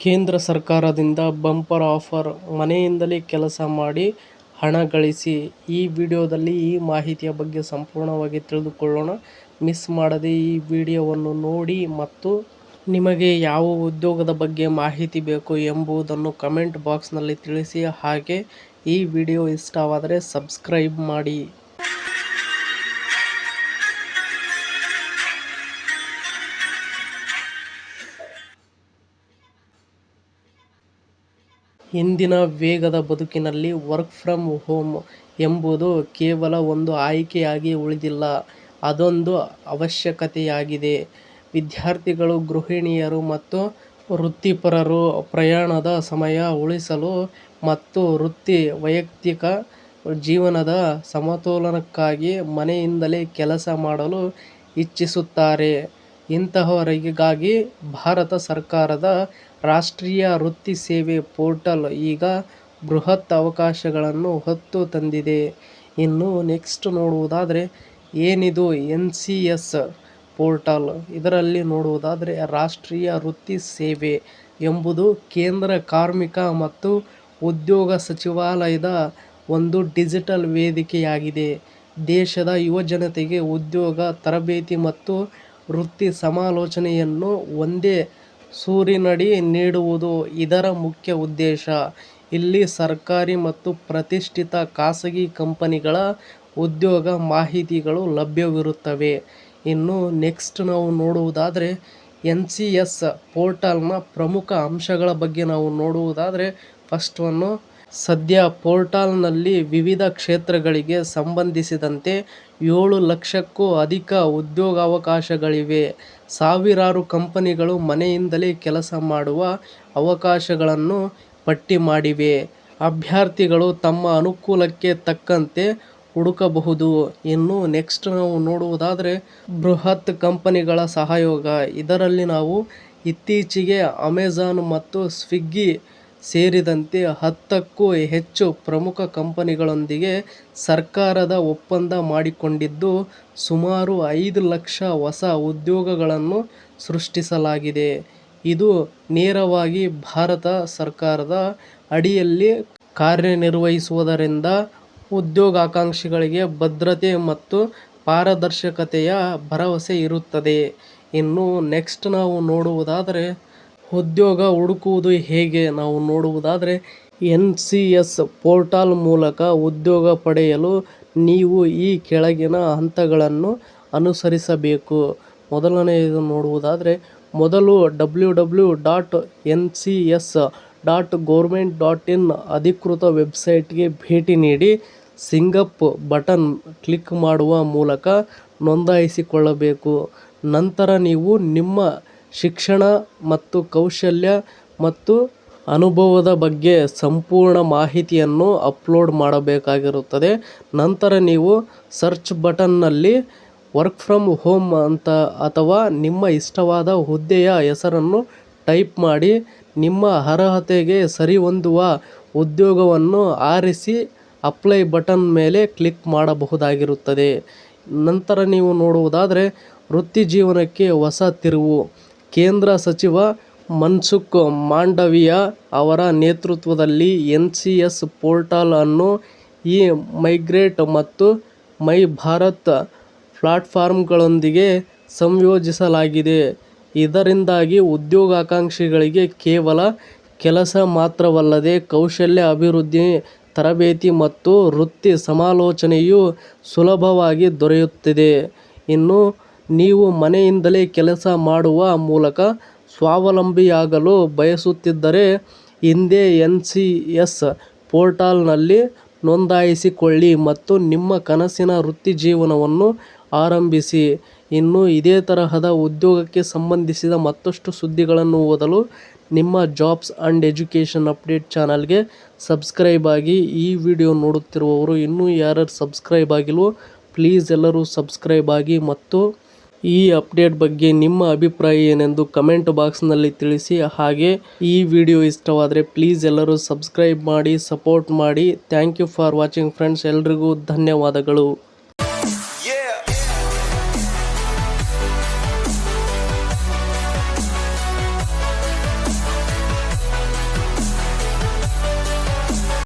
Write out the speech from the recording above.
ಕೇಂದ್ರ ಸರ್ಕಾರದಿಂದ bumper offer, ಮನೆಯಿಂದಲೇ ಕೆಲಸ ಮಾಡಿ ಹಣ ಗಳಿಸಿ. ಈ ವಿಡಿಯೋದಲ್ಲಿ ಈ ಮಾಹಿತಿಯ ಬಗ್ಗೆ ಸಂಪೂರ್ಣವಾಗಿ ತಿಳಿದುಕೊಳ್ಳೋಣ. ಮಿಸ್ ಮಾಡದೆ ಈ ವಿಡಿಯೋವನ್ನು ನೋಡಿ ಮತ್ತು ನಿಮಗೆ ಯಾವ ಉದ್ಯೋಗದ ಬಗ್ಗೆ ಮಾಹಿತಿ ಬೇಕು ಎಂಬುದನ್ನು ಕಮೆಂಟ್ ಬಾಕ್ಸ್ನಲ್ಲಿ ತಿಳಿಸಿ. ಹಾಗೆ ಈ ವಿಡಿಯೋ ಇಷ್ಟವಾದರೆ ಸಬ್ಸ್ಕ್ರೈಬ್ ಮಾಡಿ. ಇಂದಿನ ವೇಗದ ಬದುಕಿನಲ್ಲಿ ವರ್ಕ್ ಫ್ರಮ್ ಹೋಮ್ ಎಂಬುದು ಕೇವಲ ಒಂದು ಆಯ್ಕೆಯಾಗಿ ಉಳಿದಿಲ್ಲ, ಅದೊಂದು ಅವಶ್ಯಕತೆಯಾಗಿದೆ. ವಿದ್ಯಾರ್ಥಿಗಳು, ಗೃಹಿಣಿಯರು ಮತ್ತು ವೃತ್ತಿಪರರು ಪ್ರಯಾಣದ ಸಮಯ ಉಳಿಸಲು ಮತ್ತು ವೈಯಕ್ತಿಕ ಜೀವನದ ಸಮತೋಲನಕ್ಕಾಗಿ ಮನೆಯಿಂದಲೇ ಕೆಲಸ ಮಾಡಲು ಇಚ್ಛಿಸುತ್ತಾರೆ. ಇಂತಹವರಿಗಾಗಿ ಭಾರತ ಸರ್ಕಾರದ ರಾಷ್ಟ್ರೀಯ ವೃತ್ತಿ ಸೇವೆ ಪೋರ್ಟಲ್ ಈಗ ಬೃಹತ್ ಅವಕಾಶಗಳನ್ನು ಹೊತ್ತು ತಂದಿದೆ. ಇನ್ನು ನೆಕ್ಸ್ಟ್ ನೋಡುವುದಾದರೆ ಏನಿದು NCS ಪೋರ್ಟಲ್? ಇದರಲ್ಲಿ ನೋಡುವುದಾದರೆ ರಾಷ್ಟ್ರೀಯ ವೃತ್ತಿ ಸೇವೆ ಎಂಬುದು ಕೇಂದ್ರ ಕಾರ್ಮಿಕ ಮತ್ತು ಉದ್ಯೋಗ ಸಚಿವಾಲಯದ ಒಂದು ಡಿಜಿಟಲ್ ವೇದಿಕೆಯಾಗಿದೆ. ದೇಶದ ಯುವಜನತೆಗೆ ಉದ್ಯೋಗ, ತರಬೇತಿ ಮತ್ತು ವೃತ್ತಿ ಸಮಾಲೋಚನೆಯನ್ನು ಒಂದೇ ಸೂರಿನಡಿ ನೀಡುವುದು ಇದರ ಮುಖ್ಯ ಉದ್ದೇಶ. ಇಲ್ಲಿ ಸರ್ಕಾರಿ ಮತ್ತು ಪ್ರತಿಷ್ಠಿತ ಖಾಸಗಿ ಕಂಪನಿಗಳ ಉದ್ಯೋಗ ಮಾಹಿತಿಗಳು ಲಭ್ಯವಿರುತ್ತವೆ. ಇನ್ನು ನೆಕ್ಸ್ಟ್ ನಾವು ನೋಡುವುದಾದರೆ NCS ಪೋರ್ಟಲ್ನ ಪ್ರಮುಖ ಅಂಶಗಳ ಬಗ್ಗೆ ನಾವು ನೋಡುವುದಾದರೆ ಫಸ್ಟ್ ಒನ್, ಸದ್ಯ ಪೋರ್ಟಲ್ನಲ್ಲಿ ವಿವಿಧ ಕ್ಷೇತ್ರಗಳಿಗೆ ಸಂಬಂಧಿಸಿದಂತೆ 7 ಲಕ್ಷಕ್ಕೂ ಅಧಿಕ ಉದ್ಯೋಗಾವಕಾಶಗಳಿವೆ. ಸಾವಿರಾರು ಕಂಪನಿಗಳು ಮನೆಯಿಂದಲೇ ಕೆಲಸ ಮಾಡುವ ಅವಕಾಶಗಳನ್ನು ಪಟ್ಟಿ ಮಾಡಿವೆ. ಅಭ್ಯರ್ಥಿಗಳು ತಮ್ಮ ಅನುಕೂಲಕ್ಕೆ ತಕ್ಕಂತೆ ಹುಡುಕಬಹುದು. ಇನ್ನು ನೆಕ್ಸ್ಟ್ ನಾವು ನೋಡುವುದಾದರೆ ಬೃಹತ್ ಕಂಪನಿಗಳ ಸಹಯೋಗ. ಇದರಲ್ಲಿ ನಾವು ಇತ್ತೀಚೆಗೆ ಅಮೆಜಾನ್ ಮತ್ತು ಸ್ವಿಗ್ಗಿ ಸೇರಿದಂತೆ 10ಕ್ಕೂ ಹೆಚ್ಚು ಪ್ರಮುಖ ಕಂಪನಿಗಳೊಂದಿಗೆ ಸರ್ಕಾರದ ಒಪ್ಪಂದ ಮಾಡಿಕೊಂಡಿದ್ದು, ಸುಮಾರು 5 ಲಕ್ಷ ಹೊಸ ಉದ್ಯೋಗಗಳನ್ನು ಸೃಷ್ಟಿಸಲಾಗಿದೆ. ಇದು ನೇರವಾಗಿ ಭಾರತ ಸರ್ಕಾರದ ಅಡಿಯಲ್ಲಿ ಕಾರ್ಯನಿರ್ವಹಿಸುವುದರಿಂದ ಉದ್ಯೋಗಾಕಾಂಕ್ಷಿಗಳಿಗೆ ಭದ್ರತೆ ಮತ್ತು ಪಾರದರ್ಶಕತೆಯ ಭರವಸೆ ಇರುತ್ತದೆ. ಇನ್ನು ನೆಕ್ಸ್ಟ್ ನಾವು ನೋಡುವುದಾದರೆ ಉದ್ಯೋಗ ಹುಡುಕುವುದು ಹೇಗೆ? ನಾವು ನೋಡುವುದಾದರೆ NCS ಪೋರ್ಟಲ್ ಮೂಲಕ ಉದ್ಯೋಗ ಪಡೆಯಲು ನೀವು ಈ ಕೆಳಗಿನ ಹಂತಗಳನ್ನು ಅನುಸರಿಸಬೇಕು. ಮೊದಲನೆಯದು ನೋಡುವುದಾದರೆ ಮೊದಲು www.ncs.government.in ಅಧಿಕೃತ ವೆಬ್ಸೈಟ್ಗೆ ಭೇಟಿ ನೀಡಿ ಸಿಂಗಪ್ ಬಟನ್ ಕ್ಲಿಕ್ ಮಾಡುವ ಮೂಲಕ ನೋಂದಾಯಿಸಿಕೊಳ್ಳಬೇಕು. ನಂತರ ನೀವು ನಿಮ್ಮ ಶಿಕ್ಷಣ ಮತ್ತು ಕೌಶಲ್ಯ ಮತ್ತು ಅನುಭವದ ಬಗ್ಗೆ ಸಂಪೂರ್ಣ ಮಾಹಿತಿಯನ್ನು ಅಪ್ಲೋಡ್ ಮಾಡಬೇಕಾಗಿರುತ್ತದೆ. ನಂತರ ನೀವು ಸರ್ಚ್ ಬಟನ್ನಲ್ಲಿ ವರ್ಕ್ ಫ್ರಮ್ ಹೋಮ್ ಅಂತ ಅಥವಾ ನಿಮ್ಮ ಇಷ್ಟವಾದ ಹುದ್ದೆಯ ಹೆಸರನ್ನು ಟೈಪ್ ಮಾಡಿ ನಿಮ್ಮ ಅರ್ಹತೆಗೆ ಸರಿಹೊಂದುವ ಉದ್ಯೋಗವನ್ನು ಆರಿಸಿ ಅಪ್ಲೈ ಬಟನ್ ಮೇಲೆ ಕ್ಲಿಕ್ ಮಾಡಬಹುದಾಗಿರುತ್ತದೆ. ನಂತರ ನೀವು ನೋಡುವುದಾದರೆ ವೃತ್ತಿ ಜೀವನಕ್ಕೆ ಹೊಸ ತಿರುವು. ಕೇಂದ್ರ ಸಚಿವ ಮನ್ಸುಖ್ ಮಾಂಡವಿಯಾ ಅವರ ನೇತೃತ್ವದಲ್ಲಿ NCS ಪೋರ್ಟಲ್ ಅನ್ನು ಮೈಗ್ರೇಟ್ ಮತ್ತು ಮೈ ಭಾರತ್ ಪ್ಲಾಟ್ಫಾರ್ಮ್ಗಳೊಂದಿಗೆ ಸಂಯೋಜಿಸಲಾಗಿದೆ. ಇದರಿಂದಾಗಿ ಉದ್ಯೋಗಾಕಾಂಕ್ಷಿಗಳಿಗೆ ಕೇವಲ ಕೆಲಸ ಮಾತ್ರವಲ್ಲದೆ ಕೌಶಲ್ಯ ಅಭಿವೃದ್ಧಿ, ತರಬೇತಿ ಮತ್ತು ವೃತ್ತಿ ಸಮಾಲೋಚನೆಯೂ ಸುಲಭವಾಗಿ ದೊರೆಯುತ್ತಿದೆ. ಇನ್ನು ನೀವು ಮನೆಯಿಂದಲೇ ಕೆಲಸ ಮಾಡುವ ಮೂಲಕ ಸ್ವಾವಲಂಬಿಯಾಗಲು ಬಯಸುತ್ತಿದ್ದರೆ ಹಿಂದೆ NCS ಪೋರ್ಟಲ್ನಲ್ಲಿ ನೋಂದಾಯಿಸಿಕೊಳ್ಳಿ ಮತ್ತು ನಿಮ್ಮ ಕನಸಿನ ವೃತ್ತಿಜೀವನವನ್ನು ಆರಂಭಿಸಿ. ಇನ್ನು ಇದೇ ತರಹದ ಉದ್ಯೋಗಕ್ಕೆ ಸಂಬಂಧಿಸಿದ ಮತ್ತಷ್ಟು ಸುದ್ದಿಗಳನ್ನು ಓದಲು ನಿಮ್ಮ ಜಾಬ್ಸ್ ಆ್ಯಂಡ್ ಎಜುಕೇಷನ್ ಅಪ್ಡೇಟ್ ಚಾನಲ್ಗೆ ಸಬ್ಸ್ಕ್ರೈಬ್ ಆಗಿ. ಈ ವಿಡಿಯೋ ನೋಡುತ್ತಿರುವವರು ಇನ್ನೂ ಯಾರ್ಯಾರು ಸಬ್ಸ್ಕ್ರೈಬ್ ಆಗಿಲ್ವೋ ಪ್ಲೀಸ್ ಎಲ್ಲರೂ ಸಬ್ಸ್ಕ್ರೈಬ್ ಆಗಿ ಮತ್ತು ಈ ಅಪ್ಡೇಟ್ ಬಗ್ಗೆ ನಿಮ್ಮ ಅಭಿಪ್ರಾಯ ಏನೆಂದು ಕಮೆಂಟ್ ಬಾಕ್ಸ್ನಲ್ಲಿ ತಿಳಿಸಿ. ಹಾಗೆ ಈ ವಿಡಿಯೋ ಇಷ್ಟವಾದರೆ ಪ್ಲೀಸ್ ಎಲ್ಲರೂ ಸಬ್ಸ್ಕ್ರೈಬ್ ಮಾಡಿ, ಸಪೋರ್ಟ್ ಮಾಡಿ. Thank you for watching friends. ಎಲ್ರಿಗೂ ಧನ್ಯವಾದಗಳು.